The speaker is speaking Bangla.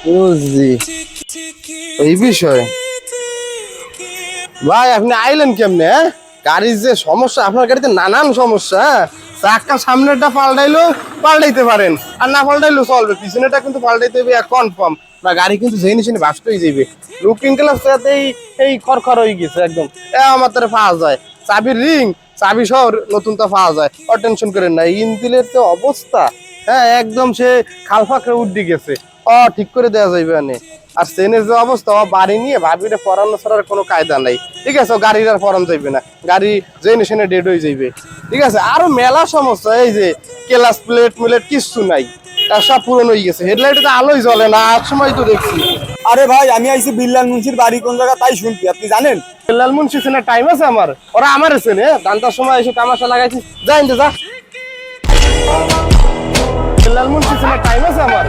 বুঝছি এই বিষয়। ভাই আপনি আইলেন কেমনে? গাড়ির যে সমস্যা, আপনার গাড়িতে নানান সমস্যা। চাক্কা সামনেরটা পাল্টাইতে পারেন, আর না পাল্টাইলেও চলবে, পিছনেটা কিন্তু পাল্টাইতে হবে কনফার্ম। না গাড়ি কিন্তু যেই নিশে বাস্ট হয়ে যাবে। লুকিং গ্লাস এই খড়খড় হয়ে গেছে একদম, আমার তারা পাওয়া যায়। চাবির রিং চাবি সহ নতুন তা পাওয়া যায়, আর টেনশন করেন না। ইঞ্জিনের যে অবস্থা, হ্যাঁ একদম সে খাল ফাঁকড়ে উঠে গেছে, ঠিক করে দেওয়া যাইবে না। আর ট্রেনের যে অবস্থা, বাড়ি নিয়ে ভাবিরে পড়ানো ছাড়ার কোনো কায়দা নাই। ঠিক আছে, গাড়ির আর পড়ানো যাইবে না, গাড়ি যে নিশানে ডেড হয়ে যাইবে। ঠিক আছে, আরো মেলা সমস্যা, এই যে ক্লাস প্লেট কিচ্ছু নাই, তার সব পুরনো হয়ে গেছে। হেডলাইটে তো আলোই জ্বলে না, আর সময় তো দেখছি। আরে ভাই, আমি আইছি বিল্লাল মুন্সির বাড়ি কোন জায়গা তাই শুনছি, আপনি জানেন? লাল মুন্সি চেনার টাইম আছে আমার? ওরা আমার চেনে, দান্তার সময় এসে তামাশা লাগাইছি। যাই যা, লাল মুন্সি চেনার টাইম আছে আমার?